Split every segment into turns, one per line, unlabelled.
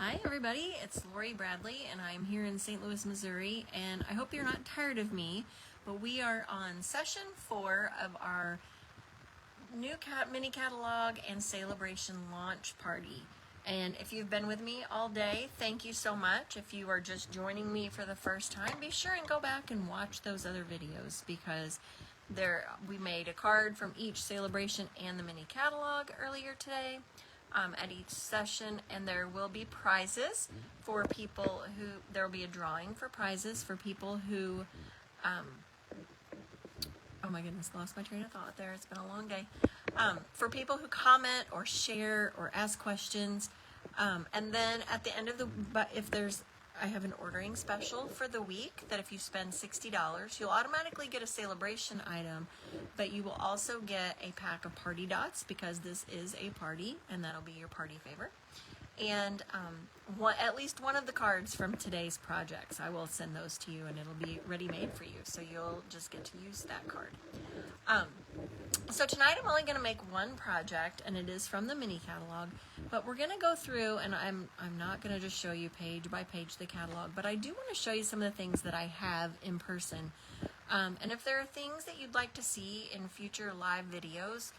Hi everybody, it's Lori Bradley and I'm here in St. Louis, Missouri, and I hope you're not tired of me, but we are on session 4 of our new mini catalog and celebration launch party. And if you've been with me all day, thank you so much. If you are just joining me for the first time, be sure and go back and watch those other videos because we made a card from each celebration and the mini catalog earlier today. At each session, and there will be prizes for people who, there will be a drawing for prizes for people who, oh my goodness, lost my train of thought there, it's been a long day, for people who comment or share or ask questions, and then at the end of I have an ordering special for the week that if you spend $60, you'll automatically get a celebration item, but you will also get a pack of party dots because this is a party and that'll be your party favor. And at least one of the cards from today's projects, I will send those to you and it'll be ready-made for you, so you'll just get to use that card. So tonight I'm only going to make one project, and it is from the mini catalog, but we're going to go through, and I'm not going to just show you page by page the catalog, but I do want to show you some of the things that I have in person. And if there are things that you'd like to see in future live videos,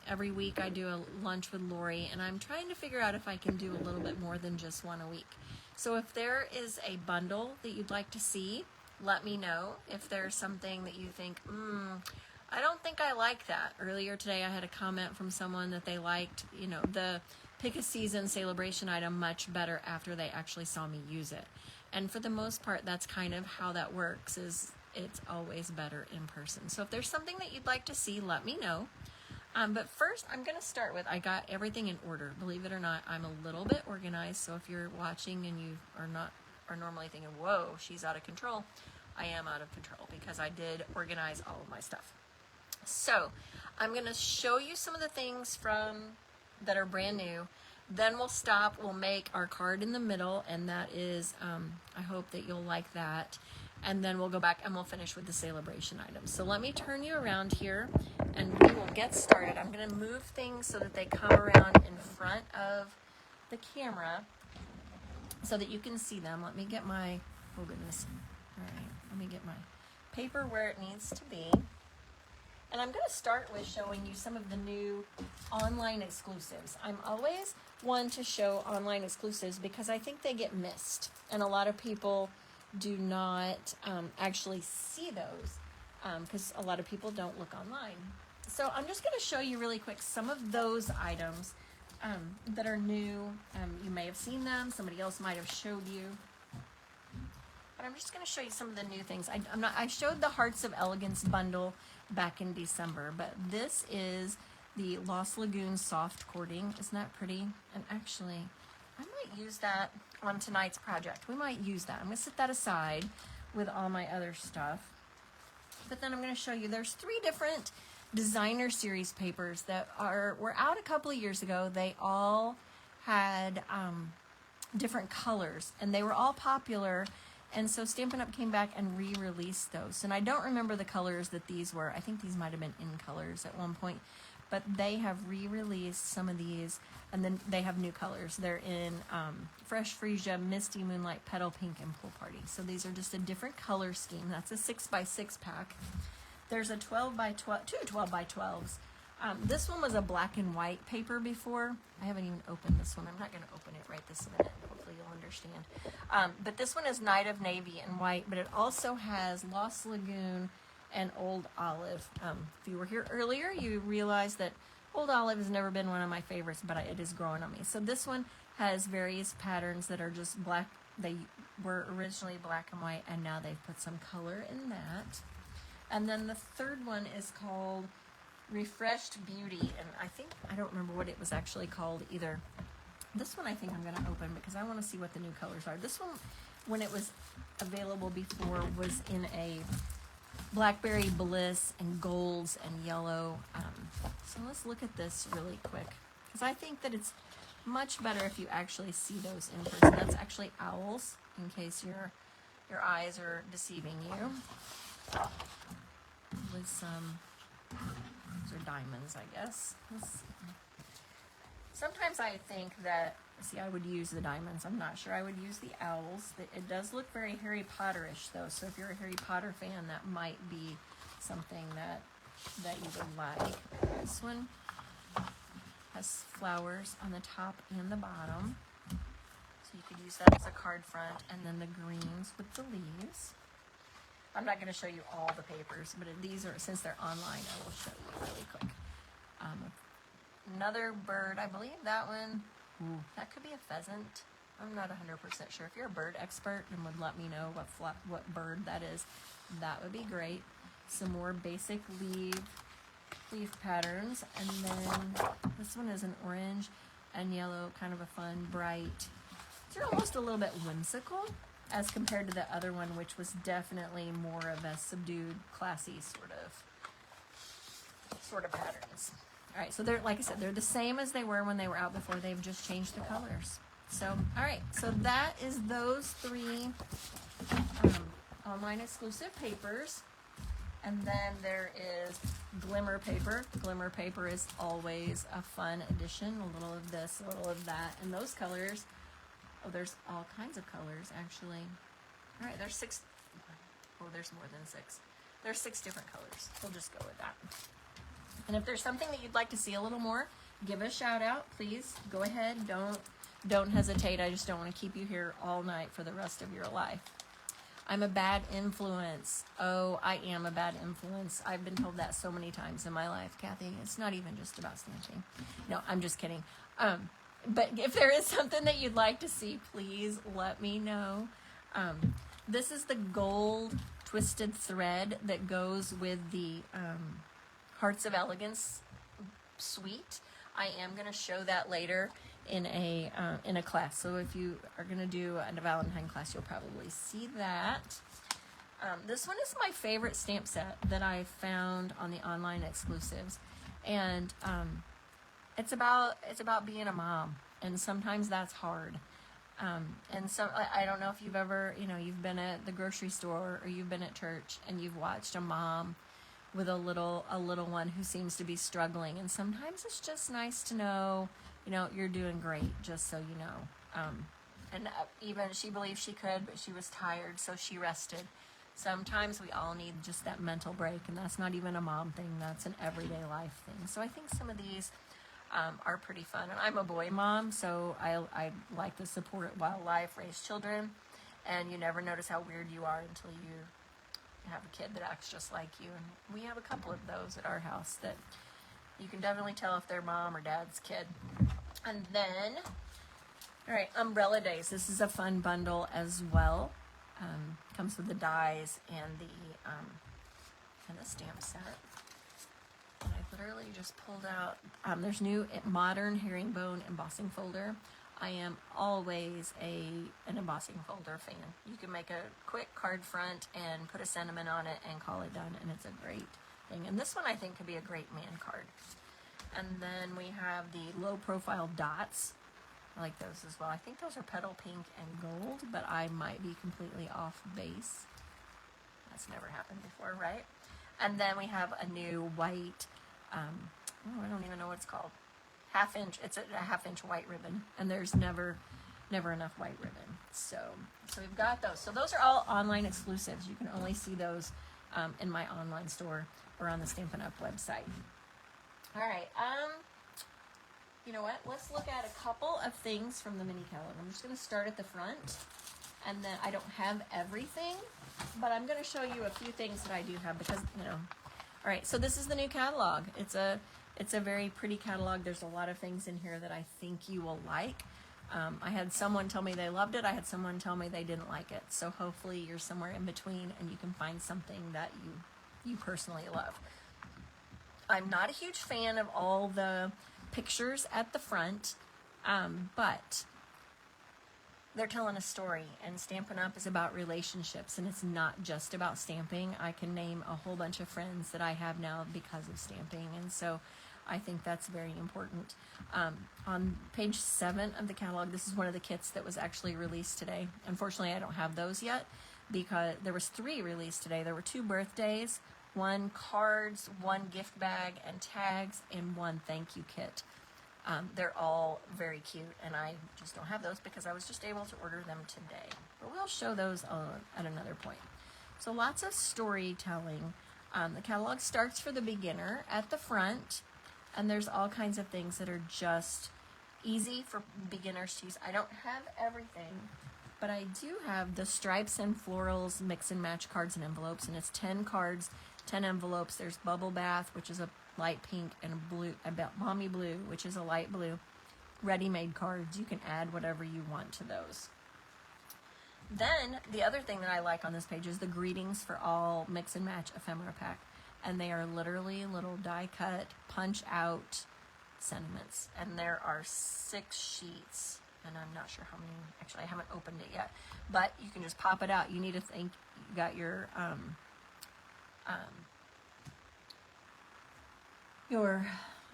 every week I do a lunch with Lori, and I'm trying to figure out if I can do a little bit more than just one a week. So if there is a bundle that you'd like to see, let me know. If there's something that you think, I don't think I like that. Earlier today I had a comment from someone that they liked, the pick a season celebration item much better after they actually saw me use it. And for the most part, that's kind of how that works, is it's always better in person. So if there's something that you'd like to see, let me know. But first, I'm going to start with, I got everything in order. Believe it or not, I'm a little bit organized, so if you're watching and you are normally thinking, whoa, she's out of control, I am out of control because I did organize all of my stuff. So I'm going to show you some of the things that are brand new. Then we'll stop, we'll make our card in the middle, and that is, I hope that you'll like that. And then we'll go back and we'll finish with the celebration items. So let me turn you around here and we will get started. I'm going to move things so that they come around in front of the camera so that you can see them. Let me get my, oh goodness, all right, let me get my paper where it needs to be. And I'm going to start with showing you some of the new online exclusives. I'm always one to show online exclusives because I think they get missed. And a lot of people do not actually see those because a lot of people don't look online. So I'm just going to show you really quick some of those items that are new. You may have seen them. Somebody else might have showed you. But I'm just going to show you some of the new things. I showed the Hearts of Elegance bundle back in December, but this is the Lost Lagoon soft cording. Isn't that pretty? And actually, I might use that on tonight's project. We might use that. I'm going to set that aside with all my other stuff. But then I'm going to show you there's 3 different designer series papers that were out a couple of years ago. They all had different colors, and they were all popular. And so Stampin' Up! Came back and re-released those. And I don't remember the colors that these were. I think these might have been in colors at one point. But they have re-released some of these, and then they have new colors. They're in Fresh Freesia, Misty Moonlight, Petal Pink, and Pool Party. So these are just a different color scheme. That's a 6x6 pack. There's a 12x12, 2 12x12s. This one was a black and white paper before. I haven't even opened this one. I'm not going to open it right this minute. Hopefully you'll understand. But this one is Night of Navy and White, but it also has Lost Lagoon and Old Olive. If you were here earlier, you realized that Old Olive has never been one of my favorites, but it is growing on me. So this one has various patterns that are just black. They were originally black and white, and now they've put some color in that. And then the third one is called Refreshed Beauty, and I don't remember what it was actually called either. This one I think I'm going to open because I want to see what the new colors are. This one, when it was available before, was in a Blackberry Bliss and golds and yellow. So let's look at this really quick because I think that it's much better if you actually see those in person. That's actually owls, in case your eyes are deceiving you. With some, those are diamonds, I guess. Sometimes I think that See, I would use the diamonds. I'm not sure I would use the owls. It does look very Harry Potter-ish, though. So if you're a Harry Potter fan, that might be something that you would like. This one has flowers on the top and the bottom. So you could use that as a card front. And then the greens with the leaves. I'm not going to show you all the papers, but these are, since they're online, I will show you really quick. Another bird, I believe that one, that could be a pheasant. I'm not 100% sure. If you're a bird expert and would let me know what bird that is, that would be great. Some more basic leaf patterns, and then this one is an orange and yellow, kind of a fun, bright. They're almost a little bit whimsical as compared to the other one, which was definitely more of a subdued, classy sort of patterns. All right, so they're, like I said, they're the same as they were when they were out before. They've just changed the colors. So, all right, so that is those 3 online exclusive papers. And then there is glimmer paper. Glimmer paper is always a fun addition. A little of this, a little of that. And those colors, oh, there's all kinds of colors, actually. All right, there's 6. Oh, there's more than 6. There's 6 different colors. We'll just go with that. And if there's something that you'd like to see a little more, give a shout out, please. Go ahead. Don't hesitate. I just don't want to keep you here all night for the rest of your life. I'm a bad influence. Oh, I am a bad influence. I've been told that so many times in my life, Kathy. It's not even just about stamping. No, I'm just kidding. But if there is something that you'd like to see, please let me know. This is the gold twisted thread that goes with the Hearts of Elegance suite. I am going to show that later in a class. So if you are going to do a Valentine class, you'll probably see that. This one is my favorite stamp set that I found on the online exclusives, and it's about being a mom, and sometimes that's hard. And so I don't know if you've ever, you've been at the grocery store or you've been at church and you've watched a mom with a little one who seems to be struggling, and sometimes it's just nice to know, you're doing great, just so you know. And even she believed she could, but she was tired, so she rested. Sometimes we all need just that mental break, and that's not even a mom thing, that's an everyday life thing. So I think some of these are pretty fun. And I'm a boy mom, so I like to support wildlife, raise children, and you never notice how weird you are until you have a kid that acts just like you. And we have a couple of those at our house that you can definitely tell if they're mom or dad's kid. And then, all right, Umbrella Days. This is a fun bundle as well. Comes with the dies and the stamp set. And I literally just pulled out, there's new modern herringbone embossing folder. I am always an embossing folder fan. You can make a quick card front and put a sentiment on it and call it done, and it's a great thing. And this one I think could be a great man card. And then we have the low profile dots. I like those as well. I think those are petal pink and gold, but I might be completely off base. That's never happened before, right? And then we have a new white, I don't even know what it's called. Half-inch, it's a half-inch white ribbon, and there's never enough white ribbon. So we've got those. So those are all online exclusives. You can only see those in my online store or on the Stampin' Up website. All right, you know what? Let's look at a couple of things from the mini catalog. I'm just going to start at the front, and then I don't have everything, but I'm going to show you a few things that I do have because, all right, so this is the new catalog. It's a very pretty catalog. There's a lot of things in here that I think you will like. I had someone tell me they loved it. I had someone tell me they didn't like it. So hopefully you're somewhere in between and you can find something that you personally love. I'm not a huge fan of all the pictures at the front, but they're telling a story, and Stampin' Up is about relationships, and it's not just about stamping. I can name a whole bunch of friends that I have now because of stamping, and so I think that's very important. On page 7 of the catalog, this is one of the kits that was actually released today. Unfortunately, I don't have those yet because there was 3 released today. There were 2 birthdays, 1 cards, 1 gift bag and tags, and 1 thank you kit. They're all very cute, and I just don't have those because I was just able to order them today. But we'll show those at another point. So lots of storytelling. The catalog starts for the beginner at the front, and there's all kinds of things that are just easy for beginners to use. I don't have everything, but I do have the stripes and florals mix and match cards and envelopes, and it's 10 cards, 10 envelopes. There's Bubble Bath, which is a light pink, and a blue, about Balmy Blue, which is a light blue. Ready-made cards. You can add whatever you want to those. Then the other thing that I like on this page is the greetings for all mix and match ephemera pack, and they are literally little die cut, punch out sentiments, and there are 6 sheets, and I'm not sure how many. Actually, I haven't opened it yet, but you can just pop it out. You need to think you got your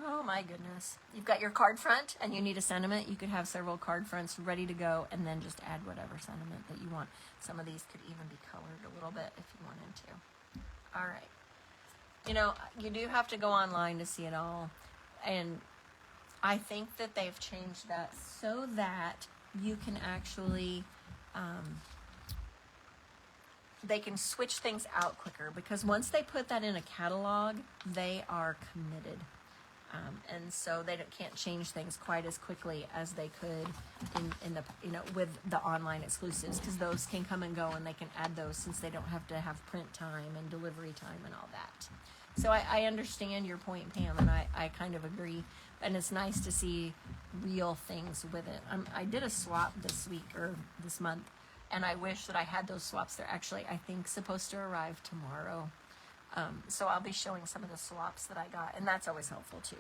oh my goodness, you've got your card front, and you need a sentiment. You could have several card fronts ready to go, and then just add whatever sentiment that you want. Some of these could even be colored a little bit if you wanted to. All right, you know, you do have to go online to see it all, and I think that they've changed that so that you can actually they can switch things out quicker, because once they put that in a catalog, they are committed. And so they can't change things quite as quickly as they could in the, you know, with the online exclusives, because those can come and go, and they can add those since they don't have to have print time and delivery time and all that. So I understand your point, Pam, and I kind of agree. And it's nice to see real things with it. I did a swap this week, or this month, and I wish that I had those swaps. They're actually, I think, supposed to arrive tomorrow. So I'll be showing some of the swaps that I got, and that's always helpful too.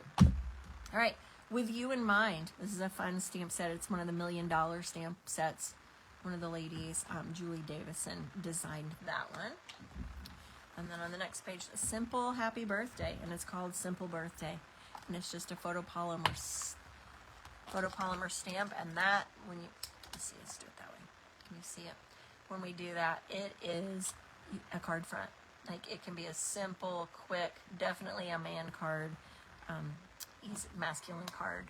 All right, with you in mind, this is a fun stamp set. It's one of the $1 million stamp sets. One of the ladies, Julie Davison, designed that one. And then on the next page, a simple happy birthday, and it's called Simple Birthday, and it's just a photopolymer stamp. And that, when you let's do it that way. Can you see it? When we do that, it is a card front. Like, it can be a simple, quick, definitely a man card, easy masculine card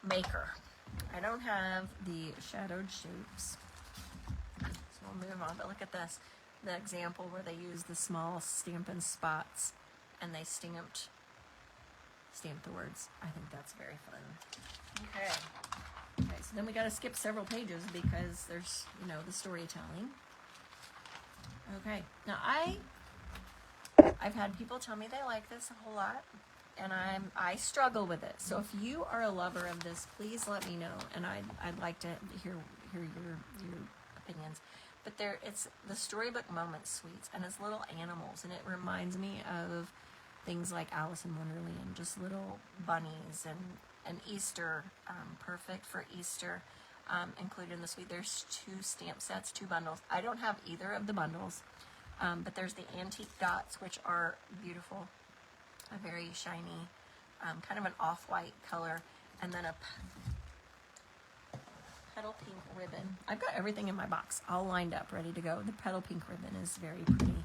maker. I don't have the shadowed shapes, so we'll move on. But look at this, the example where they use the small Stampin' Spots, and they stamp the words. I think that's very fun. Okay, so then we got to skip several pages because there's, you know, the storytelling. Okay, now I've had people tell me they like this a whole lot, and I struggle with it. So if you are a lover of this, please let me know, and I'd like to hear your opinions. But it's the Storybook Moment Sweets, and it's little animals, and it reminds me of things like Alice in Wonderland, just little bunnies, and Easter, perfect for Easter. Included in the suite. There's 2 stamp sets, 2 bundles. I don't have either of the bundles, but there's the antique dots, which are beautiful, a very shiny, kind of an off-white color, and then a petal pink ribbon. I've got everything in my box all lined up, ready to go. The petal pink ribbon is very pretty.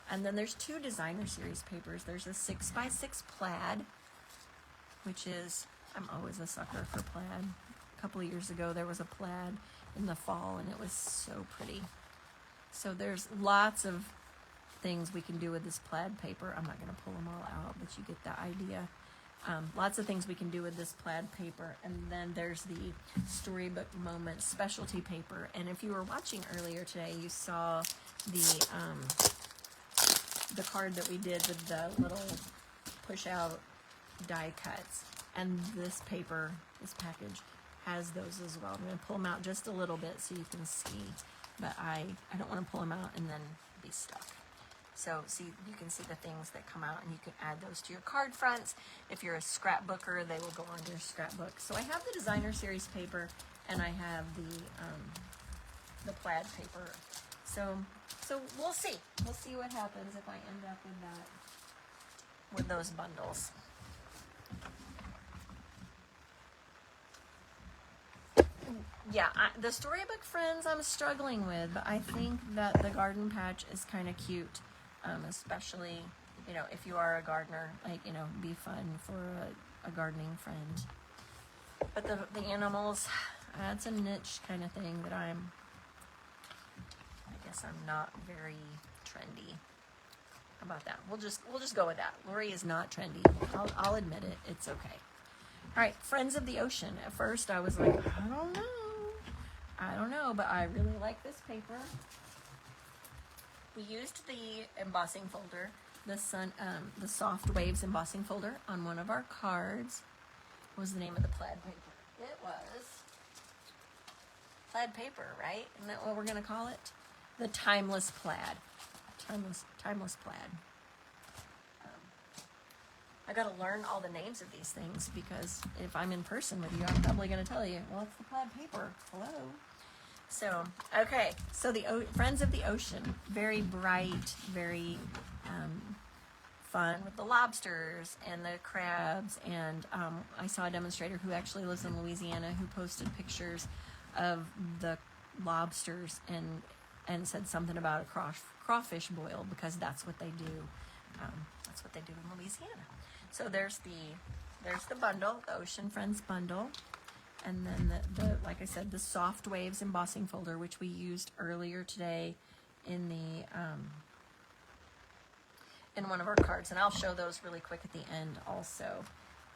And then there's 2 designer series papers. There's a 6x6 plaid, which is, I'm always a sucker for plaid. A couple of years ago there was a plaid in the fall, and it was so pretty. So there's lots of things we can do with this plaid paper. I'm not going to pull them all out, but you get the idea. Lots of things we can do with this plaid paper. And then there's the Storybook Moment specialty paper, and if you were watching earlier today, you saw the card that we did with the little push out die cuts, and this paper, this package has those as well. I'm going to pull them out just a little bit so you can see, but I don't want to pull them out and then be stuck. So see, you can see the things that come out, and you can add those to your card fronts. If you're a scrapbooker, they will go on your scrapbook. So I have the designer series paper, and I have the plaid paper. So we'll see. We'll see what happens if I end up with that, with those bundles. Yeah, the Storybook Friends I'm struggling with, but I think that the Garden Patch is kind of cute, especially, you know, if you are a gardener, like, you know, be fun for a gardening friend. But the animals, that's a niche kind of thing that I guess I'm not very trendy about that. We'll just go with that. Lori is not trendy. I'll admit it. It's okay. All right, Friends of the Ocean. At first I was like, I don't know, but I really like this paper. We used the embossing folder, the Soft Waves embossing folder on one of our cards. What was the name of the plaid paper? It was plaid paper, right? Isn't that what we're going to call it? The Timeless Plaid. Timeless plaid. I got to learn all the names of these things because if I'm in person with you, I'm probably going to tell you, well, it's the plaid paper. Hello. So, okay. So the Friends of the Ocean, very bright, very fun with the lobsters and the crabs. And I saw a demonstrator who actually lives in Louisiana who posted pictures of the lobsters and said something about a crawfish boil because that's what they do. That's what they do in Louisiana. So there's the bundle, the Ocean Friends bundle, and then the like I said, the Soft Waves embossing folder, which we used earlier today in the in one of our cards, and I'll show those really quick at the end also.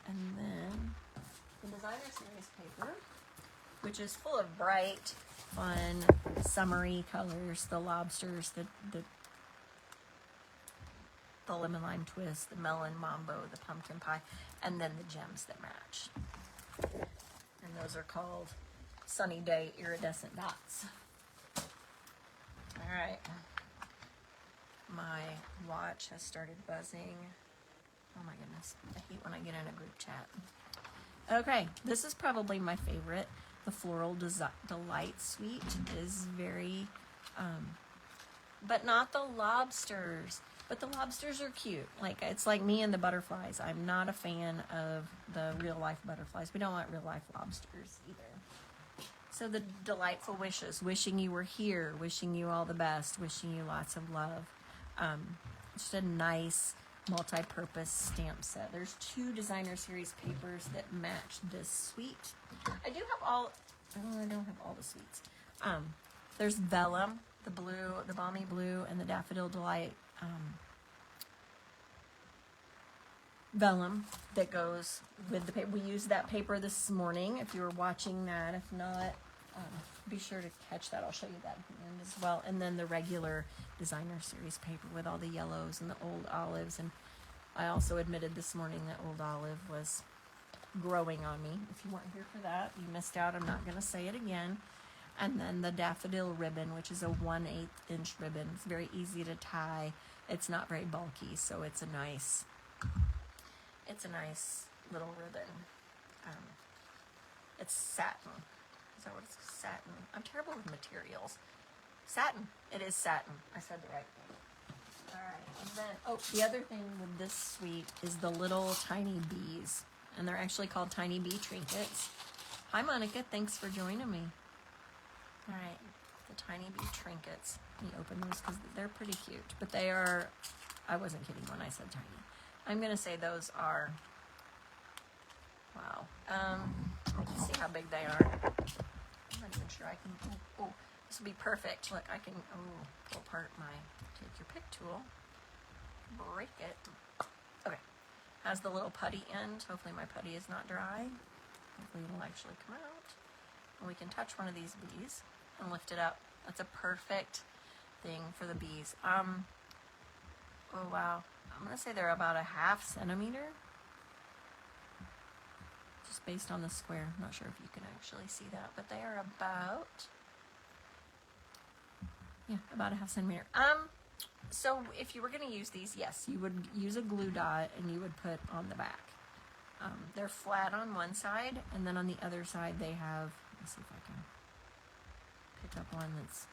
And then the Designer Series paper, which is full of bright, fun, summery colors, the lobsters, the lemon lime twist, the melon mambo, the pumpkin pie, and then the gems that match. And those are called Sunny Day Iridescent Dots. All right. My watch has started buzzing. Oh my goodness. I hate when I get in a group chat. Okay, this is probably my favorite. The Floral Delight Suite is very, but not the lobsters. But the lobsters are cute. Like, it's like me and the butterflies. I'm not a fan of the real life butterflies. We don't want real life lobsters either. So the delightful wishes, wishing you were here, wishing you all the best, wishing you lots of love. Just a nice multi-purpose stamp set. There's 2 Designer Series papers that match this suite. I do have all, I don't have all the suites. There's Vellum, the blue, the Balmy Blue, and the Daffodil Delight vellum that goes with the paper. We used that paper this morning if you were watching that. If not, be sure to catch that. I'll show you that at the end as well. And then the regular Designer Series paper with all the yellows and the old olives. And I also admitted this morning that old olive was growing on me. If you weren't here for that, you missed out. I'm not going to say it again. And then the daffodil ribbon, which is a 1/8 inch ribbon. It's very easy to tie. It's not very bulky, so it's a nice little ribbon. It's satin. Is that what it's satin? I'm terrible with materials. Satin. It is satin. I said the right thing. All right. And then, the other thing with this suite is the little tiny bees, and they're actually called tiny bee trinkets. Hi, Monica. Thanks for joining me. All right, the tiny bee trinkets. Let me open those because they're pretty cute. But they are, I wasn't kidding when I said tiny. I'm going to say those are, wow. Let's see how big they are. I'm not even sure I can, this will be perfect. Look, I can, pull apart take your pick tool, break it. Okay, has the little putty end. Hopefully my putty is not dry. Hopefully it'll actually come out. And we can touch one of these bees and lift it up. That's a perfect thing for the bees. Oh wow, I'm gonna say they're about a 1/2 centimeter, just based on the square. I'm not sure if you can actually see that, but they are about a 1/2 centimeter. So if you were gonna use these, yes, you would use a glue dot and you would put on the back. They're flat on one side, and then on the other side they have, let's see if I can pick up one that's,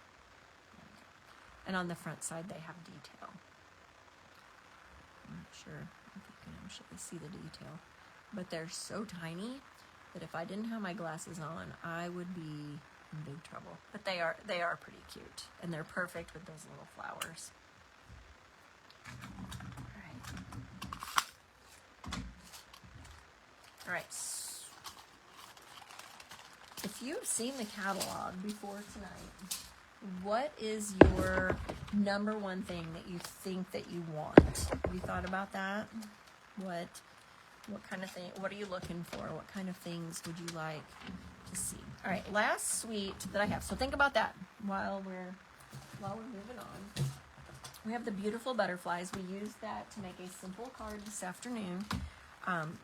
and on the front side they have detail. I'm not sure if you can actually see the detail, but they're so tiny that if I didn't have my glasses on, I would be in big trouble. But they are pretty cute, and they're perfect with those little flowers. All right. All right. If you've seen the catalog before tonight, what is your number one thing that you think that you want? Have you thought about that? What kind of thing, what are you looking for? What kind of things would you like to see? All right, last suite that I have. So think about that while we're moving on. We have the beautiful butterflies. We used that to make a simple card this afternoon.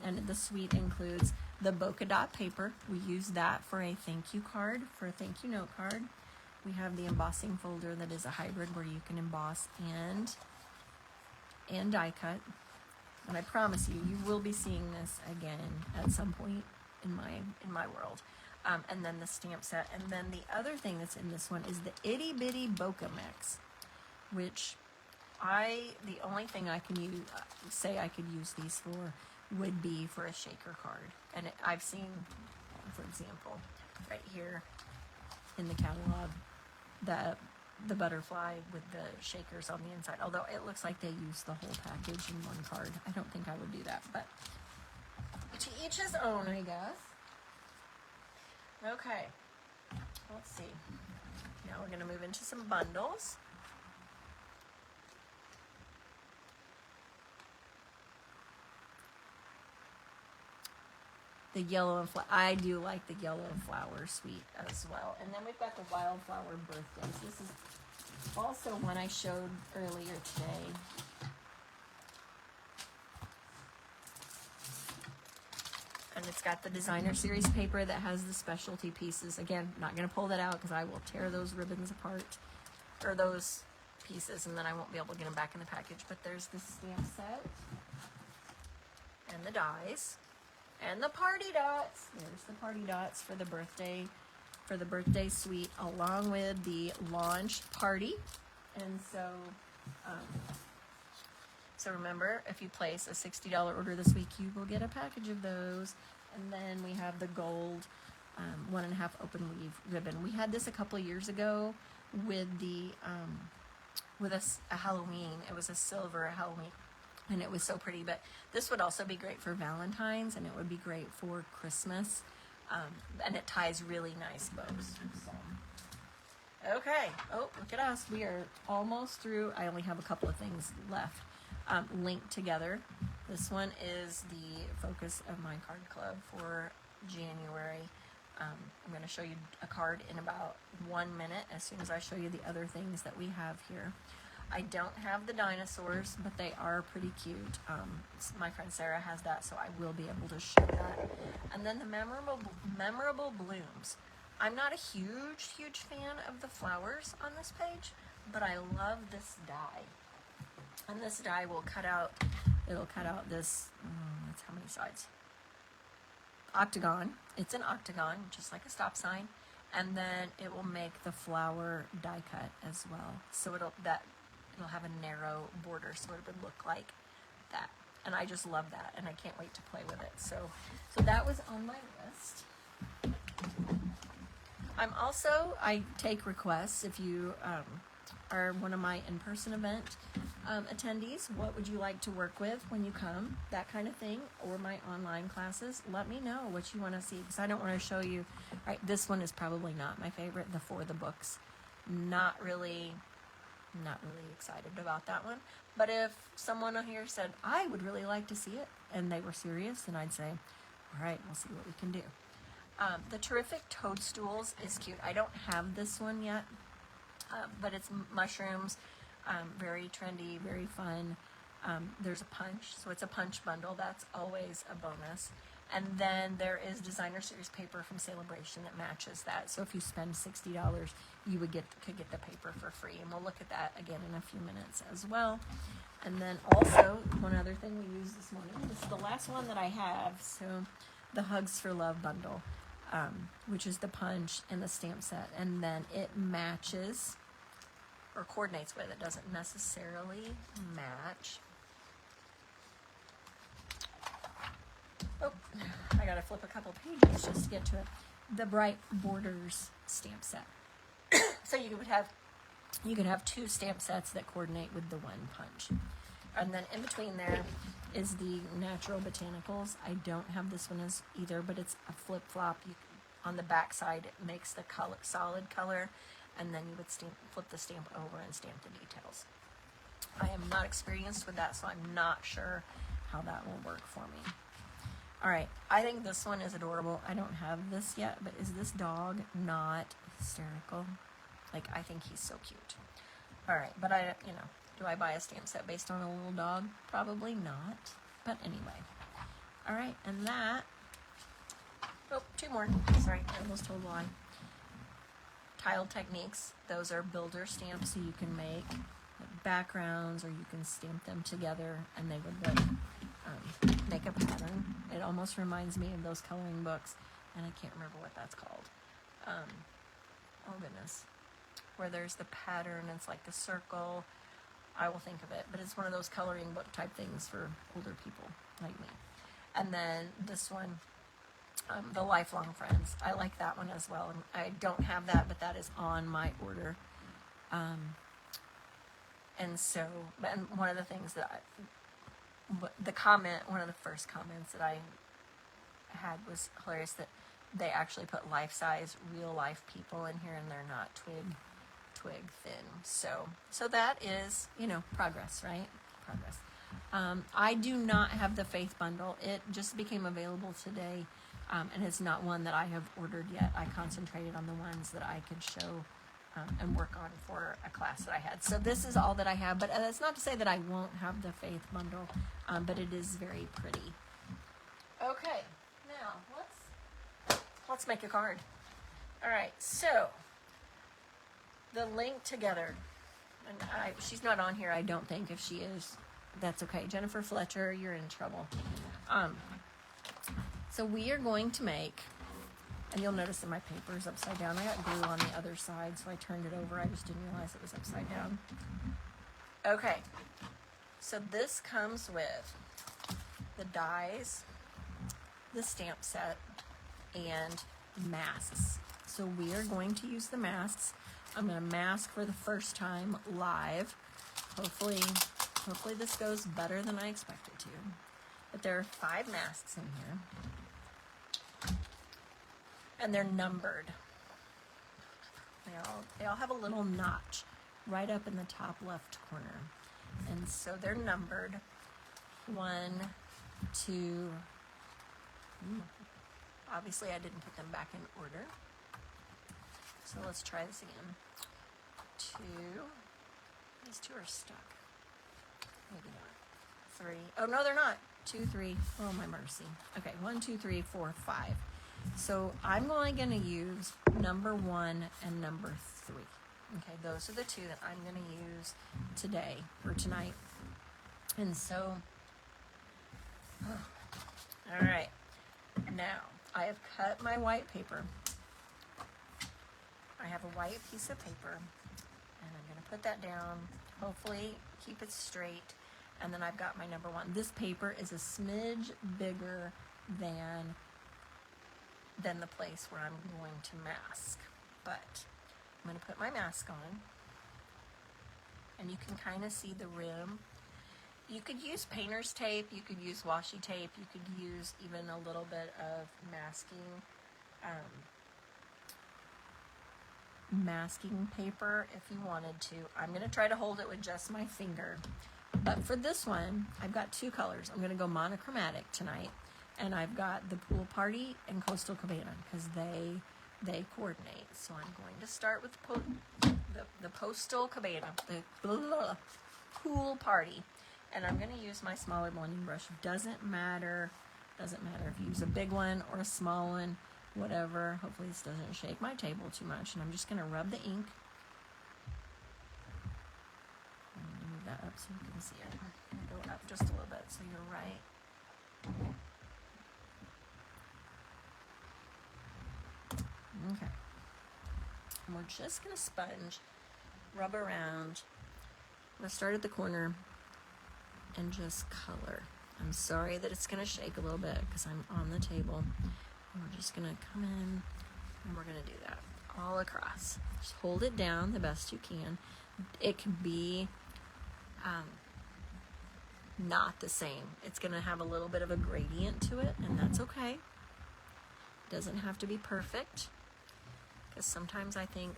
And the suite includes the polka dot paper. We use that for a thank you card, for a thank you note card. We have the embossing folder that is a hybrid where you can emboss and die cut. And I promise you, you will be seeing this again at some point in my world. And then the stamp set. And then the other thing that's in this one is the itty bitty bokeh mix, which the only thing I can say I could use these for would be for a shaker card. And I've seen, for example, right here in the catalog, the butterfly with the shakers on the inside. Although it looks like they use the whole package in one card. I don't think I would do that, but to each his own, I guess. Okay, let's see. Now we're going to move into some bundles. The yellow and I do like the yellow flower suite as well. And then we've got the wildflower birthdays. This is also one I showed earlier today. And it's got the designer series paper that has the specialty pieces. Again, not going to pull that out because I will tear those ribbons apart, or those pieces, and then I won't be able to get them back in the package. But there's the stamp set and the dies. And the party dots. There's the party dots for the birthday suite, along with the launch party. And so, so remember, if you place a $60 order this week, you will get a package of those. And then we have the gold 1.5 open weave ribbon. We had this a couple of years ago with the with a Halloween. It was a silver Halloween. And it was so pretty, but this would also be great for Valentine's, and it would be great for Christmas, and it ties really nice bows. So. Okay, oh, look at us. We are almost through. I only have a couple of things left linked together. This one is the focus of my card club for January. I'm going to show you a card in about 1 minute as soon as I show you the other things that we have here. I don't have the dinosaurs, but they are pretty cute. My friend Sarah has that, so I will be able to show that. And then the memorable blooms. I'm not a huge fan of the flowers on this page, but I love this die. And this die will cut out, it'll cut out this, that's how many sides? Octagon. It's an octagon, just like a stop sign. And then it will make the flower die cut as well. So it'll have a narrow border, so it would look like that. And I just love that, and I can't wait to play with it. So that was on my list. I take requests. If you are one of my in-person event attendees, what would you like to work with when you come? That kind of thing, or my online classes. Let me know what you want to see, because I don't want to show you. All right, this one is probably not my favorite, the For the Books. Not really excited about that one. But if someone here said, I would really like to see it, and they were serious, then I'd say, all right, we'll see what we can do. The Terrific Toadstools is cute. I don't have this one yet, but it's mushrooms, very trendy, very fun. There's a punch, so it's a punch bundle. That's always a bonus. And then there is designer series paper from Bration that matches that. So if you spend $60, you could get the paper for free. And we'll look at that again in a few minutes as well. And then also, one other thing we used this morning. This is the last one that I have. So the Hugs for Love bundle, which is the punch and the stamp set. And then it matches or coordinates with. It doesn't necessarily match. Oh, I gotta flip a couple pages just to get to it. The Bright Borders stamp set. So you could have two stamp sets that coordinate with the one punch. And then in between there is the Natural Botanicals. I don't have this one as either, but it's a flip-flop. On the back side, it makes the color, solid color, and then you would flip the stamp over and stamp the details. I am not experienced with that, so I'm not sure how that will work for me. All right, I think this one is adorable. I don't have this yet, but is this dog not hysterical? Like, I think he's so cute. All right, but do I buy a stamp set based on a little dog? Probably not, but anyway. All right, and that, oh, two more. Sorry, I almost told a lie. Tile Techniques, those are builder stamps, so you can make backgrounds or you can stamp them together and they would make a pattern. It almost reminds me of those coloring books, and I can't remember what that's called. Oh goodness, where there's the pattern, it's like the circle. I will think of it, but it's one of those coloring book type things for older people like me. And then this one, the Lifelong Friends, I like that one as well. And I don't have that, but that is on my order. And so, and one of the things that one of the first comments that I had was hilarious, that they actually put life-size, real-life people in here, and they're not twig thin. So that is, progress, right? Progress. I do not have the Faith Bundle. It just became available today, and it's not one that I have ordered yet. I concentrated on the ones that I could show and work on for a class that I had. So this is all that I have, but that's not to say that I won't have the Faith Bundle, but it is very pretty. Okay, now let's make a card. All right, so the link together, and she's not on here, I don't think. If she is, that's okay. Jennifer Fletcher, you're in trouble. So we are going to make, and you'll notice that my paper is upside down. I got glue on the other side, so I turned it over. I just didn't realize it was upside down. Okay, so this comes with the dies, the stamp set, and masks. So we are going to use the masks. I'm going to mask for the first time live. Hopefully this goes better than I expect it to. But there are 5 masks in here. And they're numbered. They all have a little notch right up in the top left corner. And so they're numbered 1, 2. Obviously I didn't put them back in order. So let's try this again. 2. These 2 are stuck. Maybe not. 3. Oh no, they're not. 2, 3. Oh my mercy. Okay, 1, 2, 3, 4, 5. So I'm only going to use number 1 and number 3. Okay, those are the 2 that I'm going to use today or tonight. And so, all right. Now I have cut my white paper. I have a white piece of paper, and I'm going to put that down. Hopefully, keep it straight. And then I've got my number 1. This paper is a smidge bigger than the place where I'm going to mask. But I'm going to put my mask on, and you can kind of see the rim. You could use painter's tape, you could use washi tape, you could use even a little bit of masking paper if you wanted to. I'm going to try to hold it with just my finger. But for this one, I've got 2 colors. I'm going to go monochromatic tonight. And I've got the Pool Party and Coastal Cabana because they coordinate. So I'm going to start with the Coastal Cabana, the Pool Party. And I'm going to use my smaller blending brush. Doesn't matter if you use a big one or a small one, whatever. Hopefully this doesn't shake my table too much. And I'm just going to rub the ink. I'm going to move that up so you can see it. I'm going to go up just a little bit so you're right. Okay. And we're just going to sponge, rub around. I'm going to start at the corner and just color. I'm sorry that it's going to shake a little bit because I'm on the table. And we're just going to come in and we're going to do that all across. Just hold it down the best you can. It can be not the same. It's going to have a little bit of a gradient to it, and that's okay. It doesn't have to be perfect, because sometimes I think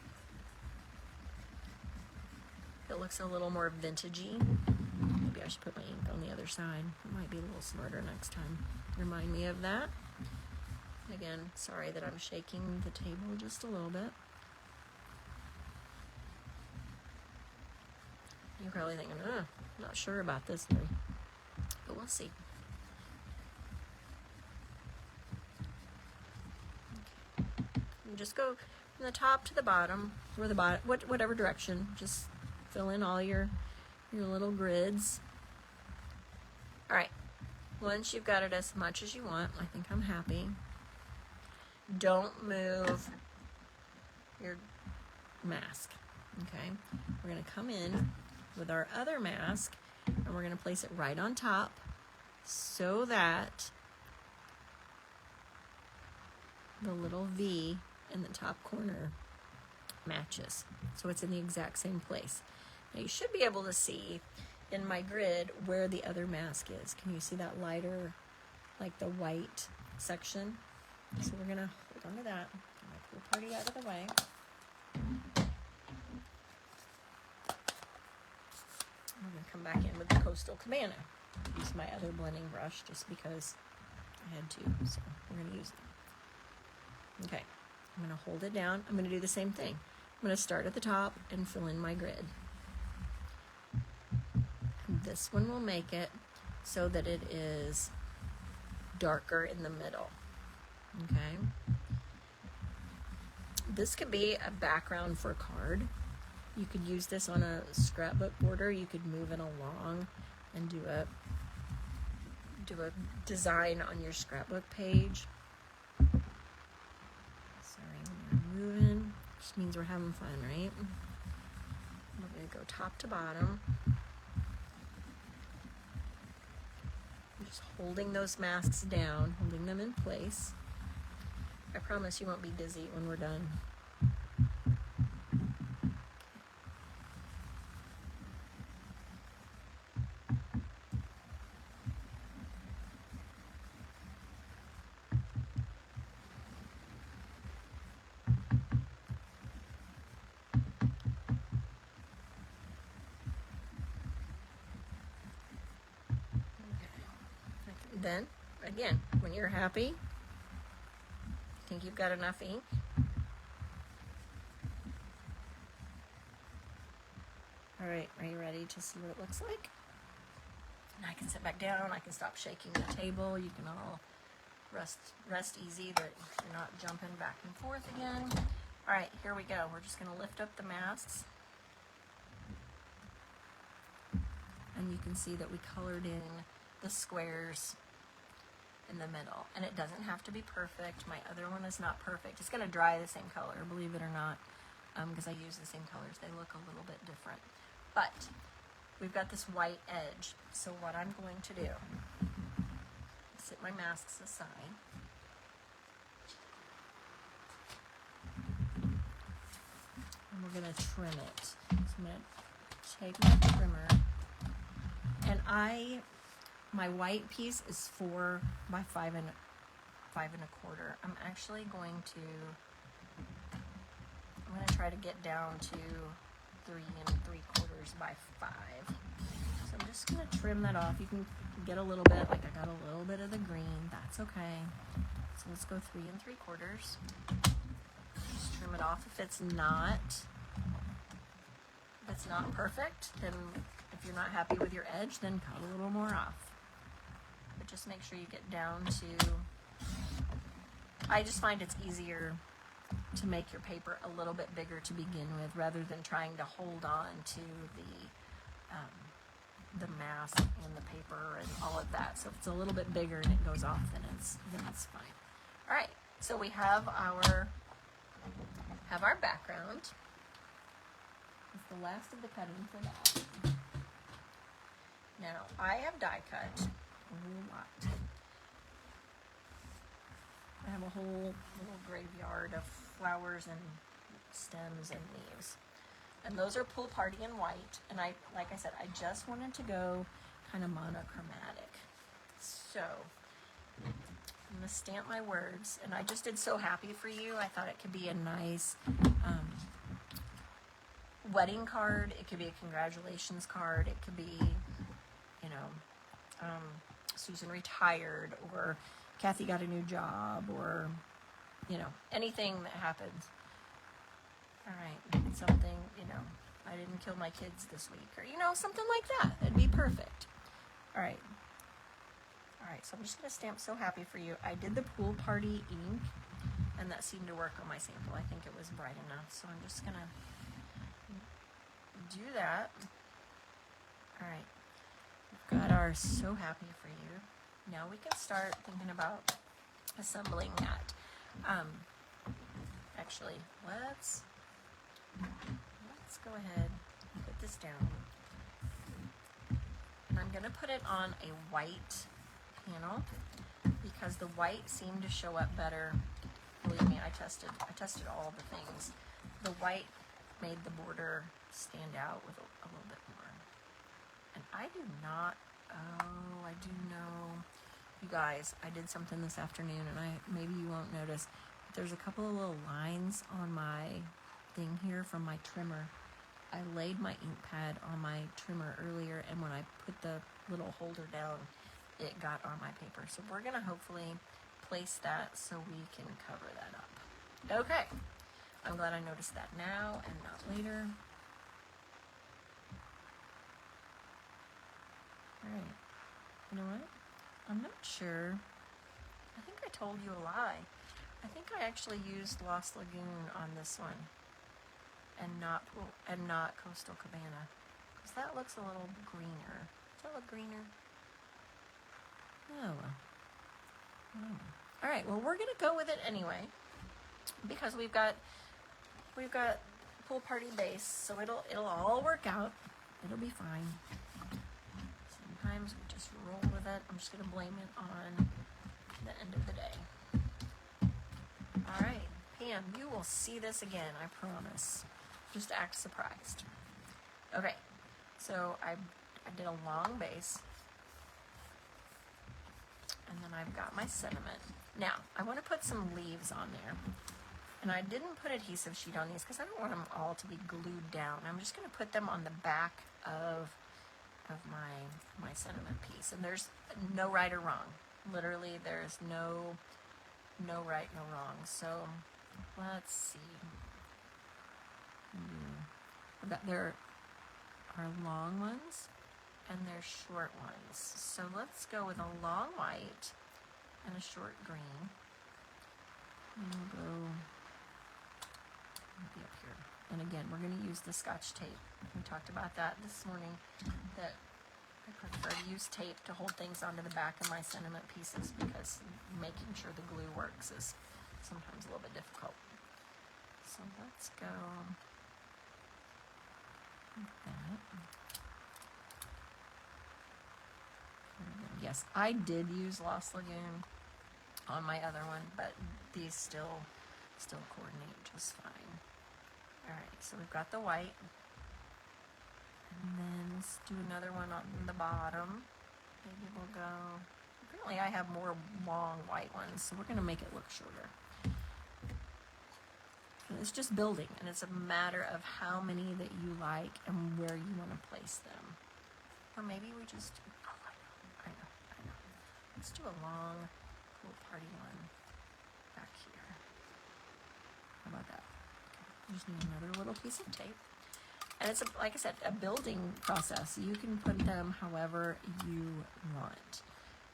it looks a little more vintagey. Maybe I should put my ink on the other side. It might be a little smarter next time. Remind me of that. Again, sorry that I'm shaking the table just a little bit. You're probably thinking, not sure about this, but we'll see. Okay. You just go from the top to the bottom, or the bottom, whatever direction. Just fill in all your little grids. All right. Once you've got it as much as you want, I think I'm happy. Don't move your mask. Okay. We're going to come in with our other mask, and we're going to place it right on top so that the little V in the top corner matches. So it's in the exact same place. Now you should be able to see in my grid where the other mask is. Can you see that lighter, like the white section? So we're going to hold on to that. Get my pool party out of the way. I'm going to come back in with the Coastal Cabana. Use my other blending brush just because I had to, so we're going to use it. Okay, I'm going to hold it down. I'm going to do the same thing. I'm going to start at the top and fill in my grid. And this one will make it so that it is darker in the middle. Okay. This could be a background for a card. You could use this on a scrapbook border. You could move it along and do a design on your scrapbook page. Sorry, we're moving. Just means we're having fun, right? We're going to go top to bottom. I'm just holding those masks down, holding them in place. I promise you won't be dizzy when we're done. Then, again, when you're happy, think you've got enough ink. All right, are you ready to see what it looks like? And I can sit back down. I can stop shaking the table. You can all rest easy that you're not jumping back and forth again. All right, here we go. We're just going to lift up the masks. And you can see that we colored in the squares in the middle, and it doesn't have to be perfect. My other one is not perfect. It's going to dry the same color, believe it or not, because I use the same colors. They look a little bit different, but we've got this white edge. So what I'm going to do, set my masks aside, and we're going to trim it. So I'm going to take my trimmer, and my white piece is 4 by 5 and 5 1/4. I'm actually going to try to get down to 3 3/4 by 5. So I'm just going to trim that off. You can get a little bit, like I got a little bit of the green. That's okay. So let's go 3 3/4. Just trim it off. If it's not perfect, then if you're not happy with your edge, then cut a little more off. But just make sure you get down to, I just find it's easier to make your paper a little bit bigger to begin with, rather than trying to hold on to the mask and the paper and all of that. So if it's a little bit bigger and it goes off, then it's fine. All right, so we have our background. It's the last of the cutting for that. Now I have die cut a lot. I have a whole little graveyard of flowers and stems and leaves. And those are Pool Party in white. And like I said, I just wanted to go kind of monochromatic. So I'm gonna stamp my words, and I just did So Happy For You. I thought it could be a nice wedding card. It could be a congratulations card. It could be, you know, Susan retired, or Kathy got a new job, or, you know, anything that happens. All right, something, you know, I didn't kill my kids this week, or, you know, something like that. It'd be perfect. All right. All right, so I'm just going to stamp So Happy For You. I did the pool party ink, and that seemed to work on my sample. I think it was bright enough, so I'm just going to do that. All right, we've got our So Happy For You. Now we can start thinking about assembling that. Actually, let's go ahead and put this down. And I'm going to put it on a white panel because the white seemed to show up better. Believe me, I tested all the things. The white made the border stand out with a little bit more. And I do not, I do know, you guys, I did something this afternoon, and maybe you won't notice, but there's a couple of little lines on my thing here from my trimmer. I laid my ink pad on my trimmer earlier, and when I put the little holder down, it got on my paper. So we're gonna hopefully place that so we can cover that up. Okay, I'm glad I noticed that now and not later. All right, you know what? I'm not sure. I think I told you a lie. I think I actually used Lost Lagoon on this one, and not Coastal Cabana, because that looks a little greener. Does that look greener? Oh. All right. Well, we're gonna go with it anyway, because we've got pool party base, so it'll all work out. It'll be fine. Sometimes we just roll with it. I'm just gonna blame it on the end of the day. All right, Pam, you will see this again. I promise. Just act surprised. Okay. So I did a long base. And then I've got my sentiment. Now, I want to put some leaves on there. And I didn't put adhesive sheet on these because I don't want them all to be glued down. I'm just going to put them on the back of my sentiment piece. And there's no right or wrong. Literally, there's no right, no wrong. So, let's see. There are long ones and they're short ones. So let's go with a long white and a short green. And we'll go maybe up here. And again, we're going to use the Scotch tape. We talked about that this morning, that I prefer to use tape to hold things onto the back of my sentiment pieces because making sure the glue works is sometimes a little bit difficult. So let's go like that. Yes, I did use Lost Lagoon on my other one, but these still coordinate just fine. All right, so we've got the white, and then let's do another one on the bottom. Maybe we'll go. Apparently, I have more long white ones, so we're going to make it look shorter. And it's just building, and it's a matter of how many that you like and where you want to place them. Or maybe we just do. I know. Let's do a long pool party one back here. How about that? Okay. Just need another little piece of tape. And it's, like I said, a building process. You can put them however you want.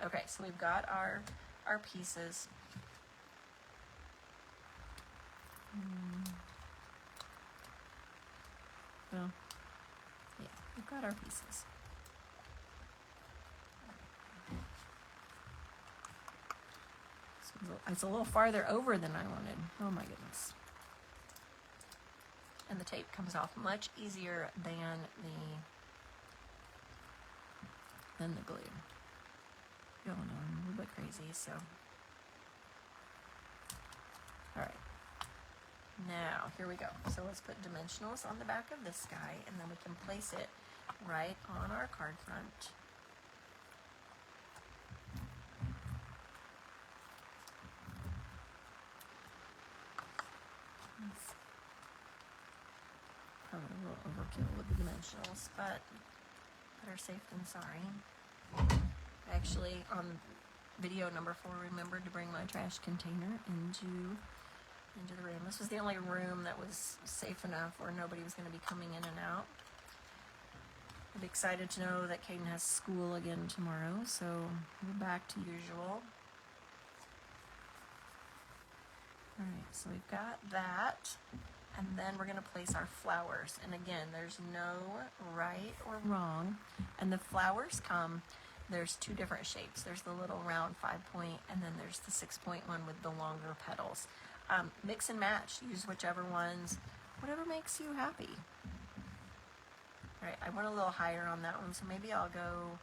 Okay, so we've got our pieces. Well, yeah, we've got our pieces. It's a little farther over than I wanted. Oh my goodness. And the tape comes off much easier than the glue. Going on a little bit crazy, so. All right. Now, here we go. So let's put dimensionals on the back of this guy, and then we can place it right on our card front. It's probably a little overkill with the dimensionals, but better safe than sorry. I actually, on video number 4, remembered to bring my trash container into the room. This was the only room that was safe enough where nobody was going to be coming in and out. I'm excited to know that Caden has school again tomorrow, so we're back to usual. Alright, so we've got that, and then we're going to place our flowers. And again, there's no right or wrong, and the flowers come, there's 2 different shapes. There's the little round 5-point, and then there's the 6-point one with the longer petals. Mix and match, use whichever ones, whatever makes you happy. Alright, I went a little higher on that one, so maybe I'll go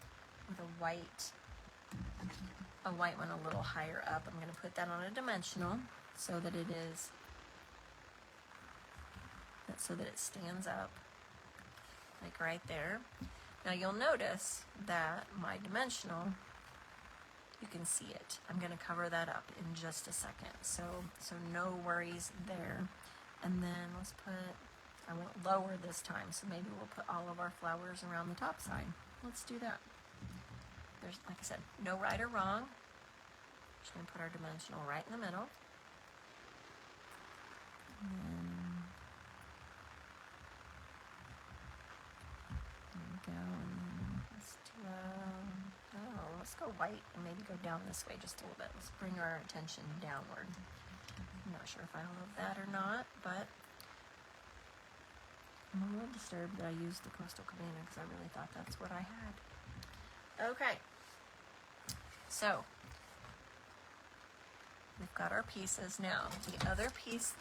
with a white one a little higher up. I'm going to put that on a dimensional so that it is, so that it stands up, like right there. Now you'll notice that my dimensional, you can see it. I'm going to cover that up in just a second, so no worries there. And then let's put, I went lower this time, so maybe we'll put all of our flowers around the top side. Let's do that. There's, like I said, no right or wrong. Just going to put our dimensional right in the middle. And then, there we go. And then let's do let's go white and maybe go down this way just a little bit. Let's bring our attention downward. I'm not sure if I love that or not, but I'm a little disturbed that I used the Coastal Cabana because I really thought that's what I had. Okay, so we've got our pieces. Now, the other piece,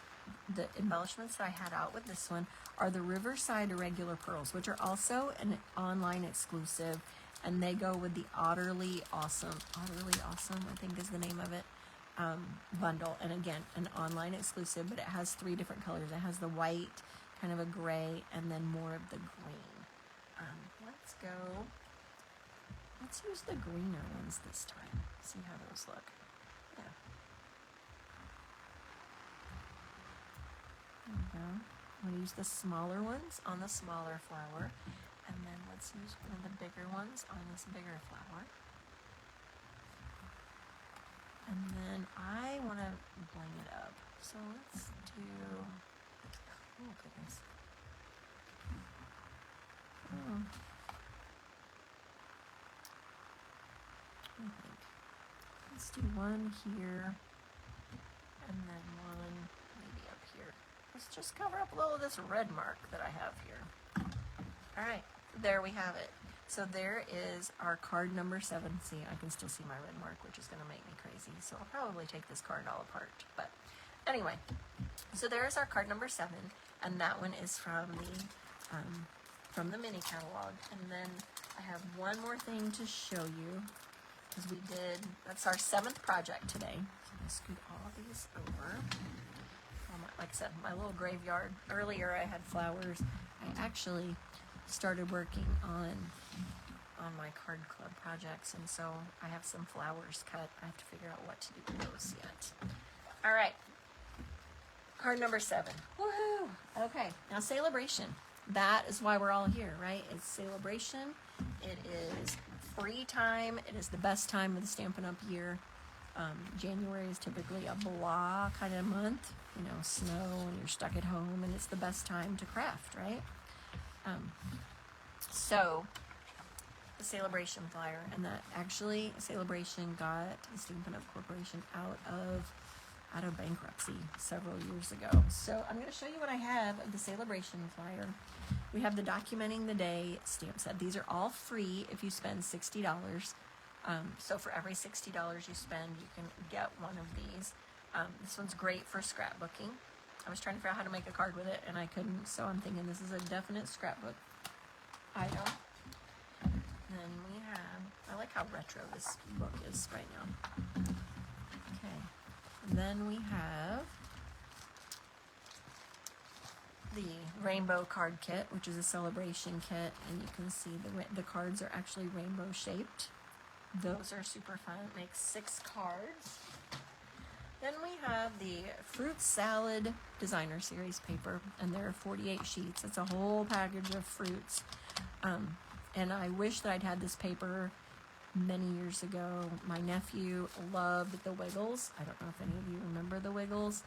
the embellishments that I had out with this one are the Riverside Irregular Pearls, which are also an online exclusive, and they go with the Otterly Awesome, I think is the name of it, bundle. And again, an online exclusive, but it has 3 different colors. It has the white, kind of a gray, and then more of the green. Let's use the greener ones this time. See how those look. Yeah. There we go. I'm going to use the smaller ones on the smaller flower, and then let's use one of the bigger ones on this bigger flower. And then I want to bling it up. So let's do, oh goodness. Oh. I think. Let's do one here, and then one maybe up here. Let's just cover up a little of this red mark that I have here. Alright, there we have it. So there is our card number 7. See, I can still see my red mark, which is going to make me crazy. So I'll probably take this card all apart. But anyway, so there's our card number 7, and that one is from the mini catalog. And then I have one more thing to show you, because that's our 7th project today. So I'm going to scoot all of these over. Like I said, my little graveyard. Earlier I had flowers. I actually started working on my card club projects, and so I have some flowers cut. I have to figure out what to do with those yet. All right, card number 7. Woohoo! Okay, now Celebration. That is why we're all here, right? It's Celebration. It is free time. It is the best time of the Stampin' Up! Year. January is typically a blah kind of month, you know, snow, and you're stuck at home, and it's the best time to craft, right? So the Celebration flyer, and that actually Celebration got the Stampin' Up! Corporation out of bankruptcy several years ago. So I'm going to show you what I have of the Celebration flyer. We have the Documenting the Day stamp set. These are all free if you spend $60. So for every $60 you spend, you can get one of these. This one's great for scrapbooking. I was trying to figure out how to make a card with it, and I couldn't, so I'm thinking this is a definite scrapbook item. Then we have, I like how retro this book is right now. Okay, and then we have the Rainbow Card Kit, which is a celebration kit, and you can see the cards are actually rainbow shaped. Those are super fun. It makes 6 cards. Then we have the Fruit Salad Designer Series paper, and there are 48 sheets. It's a whole package of fruits. And I wish that I'd had this paper many years ago. My nephew loved the Wiggles. I don't know if any of you remember the Wiggles,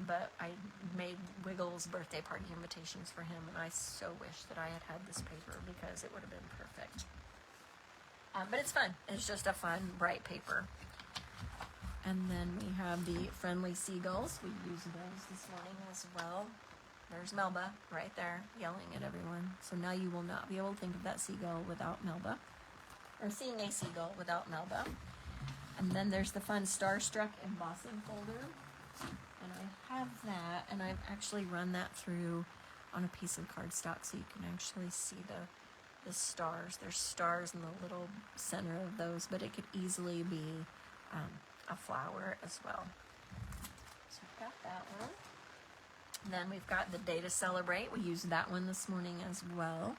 but I made Wiggles birthday party invitations for him, and I so wish that I had had this paper because it would have been perfect. But it's fun. It's just a fun, bright paper. And then we have the Friendly Seagulls. We used those this morning as well. There's Melba right there yelling at everyone. So now you will not be able to think of that seagull without Melba, or seeing a seagull without Melba. And then there's the fun Starstruck embossing folder. And I have that, and I've actually run that through on a piece of cardstock so you can actually see the stars. There's stars in the little center of those, but it could easily be a flower as well. So we've got that one. And then we've got the Day to Celebrate. We used that one this morning as well.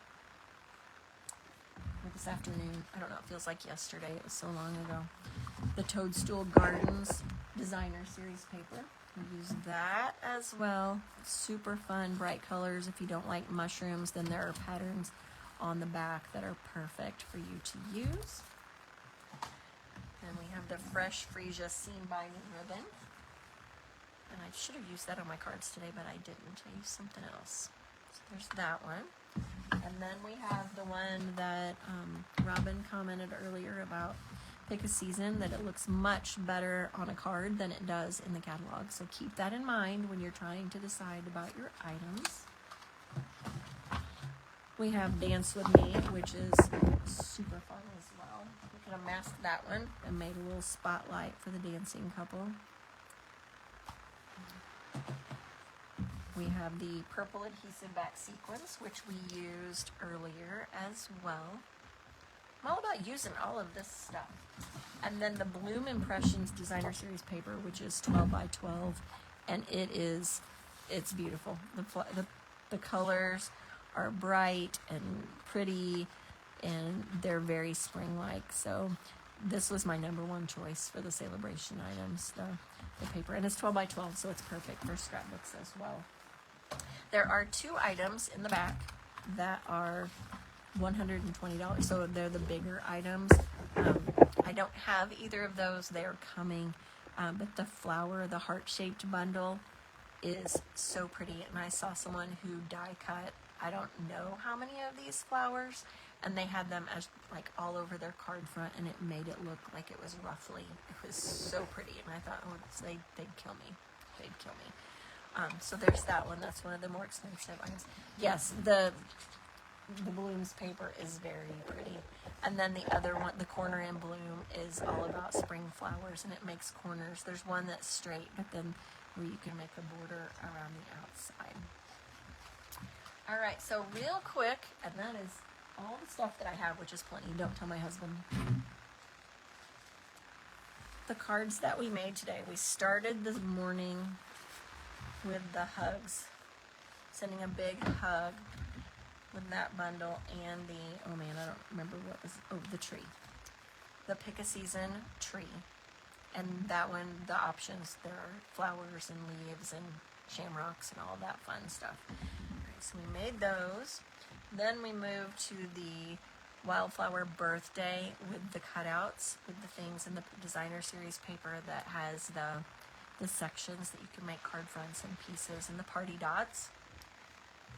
Or this afternoon. I don't know, it feels like yesterday. It was so long ago. The Toadstool Gardens Designer Series paper. We use that as well. Super fun, bright colors. If you don't like mushrooms, then there are patterns on the back that are perfect for you to use. And we have the Fresh Freesia Seam Binding Ribbon. And I should have used that on my cards today, but I didn't. I used something else. So there's that one. And then we have the one that Robin commented earlier about Pick a Season, that it looks much better on a card than it does in the catalog. So keep that in mind when you're trying to decide about your items. We have Dance With Me, which is super fun as well. We could have masked that one and made a little spotlight for the dancing couple. We have the purple adhesive back sequins, which we used earlier as well. I'm all about using all of this stuff. And then the Bloom Impressions Designer Series paper, which is 12 by 12, and it's beautiful. The colors are bright and pretty, and they're very spring-like. So this was my number one choice for the celebration items, the paper. And it's 12 by 12, so it's perfect for scrapbooks as well. There are two items in the back that are $120, so they're the bigger items. I don't have either of those. They're coming, but the flower, the heart-shaped bundle, is so pretty. And I saw someone who die cut, I don't know how many of these flowers, and they had them as like all over their card front, and it made it look like it was ruffly. It was so pretty, and I thought, oh, they'd kill me. They'd kill me. So there's that one. That's one of the more expensive items. Yes, the Blooms paper is very pretty. And then the other one, the Corner in Bloom, is all about spring flowers, and it makes corners. There's one that's straight, but then where you can make a border around the outside. All right, so real quick, and that is all the stuff that I have, which is plenty. Don't tell my husband. The cards that we made today. We started this morning with the hugs. Sending a big hug with that bundle and the, oh man, I don't remember what was, the tree. The Pick a Season tree. And that one, the options, there are flowers and leaves and shamrocks and all that fun stuff. Okay, so we made those. Then we moved to the Wildflower Birthday with the cutouts, with the things in the Designer Series paper that has the sections that you can make card fronts and pieces, and the party dots.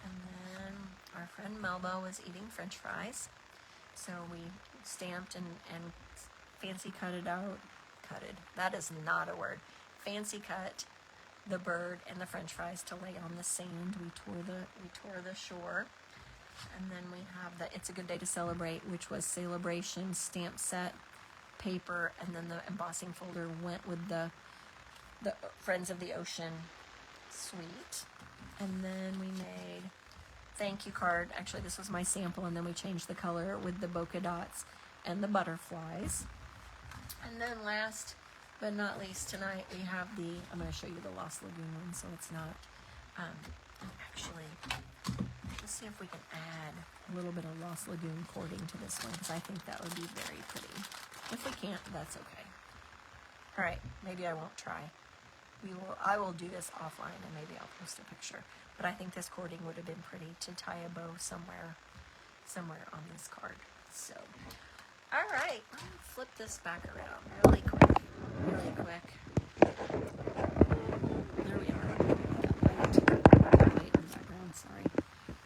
And then our friend Melba was eating French fries, so we stamped and fancy cutted out. Cutted. That is not a word. Fancy cut the bird and the French fries to lay on the sand. We tore the shore, and then we have the It's a Good Day to Celebrate, which was Celebration stamp set paper, and then the embossing folder went with the Friends of the Ocean suite. And then we made thank you card. Actually, this was my sample, and then we changed the color with the polka dots and the butterflies. And then last but not least, tonight we have I'm going to show you the Lost Lagoon one, so it's not, actually, let's see if we can add a little bit of Lost Lagoon cording to this one, because I think that would be very pretty. If we can't, that's okay. All right, maybe I won't try. I will do this offline and maybe I'll post a picture. But I think this cording would have been pretty to tie a bow somewhere on this card. So, all right, let me flip this back around really quick. There we are. That light in the background, sorry.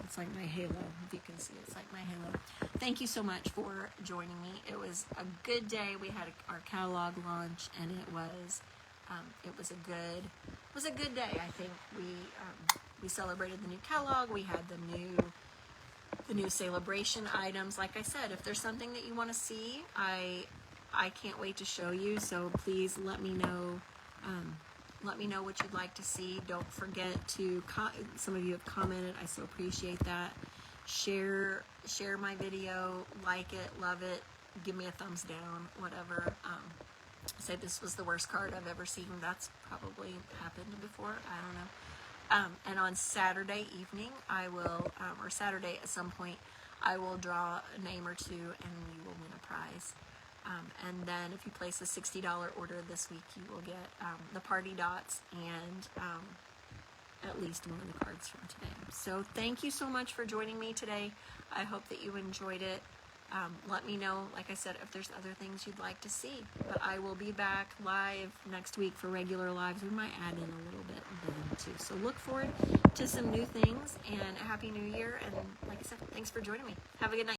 It's like my halo, if you can see, it's like my halo. Thank you so much for joining me. It was a good day. We had our catalog launch, and it was a good day. I think we celebrated the new catalog. We had the new celebration items. Like I said, if there's something that you want to see, I can't wait to show you. So please let me know. Let me know what you'd like to see. Don't forget to some of you have commented. I so appreciate that. Share my video, like it, love it, give me a thumbs down, whatever. Say this was the worst card I've ever seen. That's probably happened before. I don't know. And on Saturday evening, I will, or Saturday at some point, I will draw a name or two, and you will win a prize. And then if you place a $60 order this week, you will get the party dots and at least one of the cards from today. So thank you so much for joining me today. I hope that you enjoyed it. Let me know, like I said, if there's other things you'd like to see. But I will be back live next week for regular lives. We might add in a little bit then too. So look forward to some new things, and Happy New Year. And like I said, thanks for joining me. Have a good night.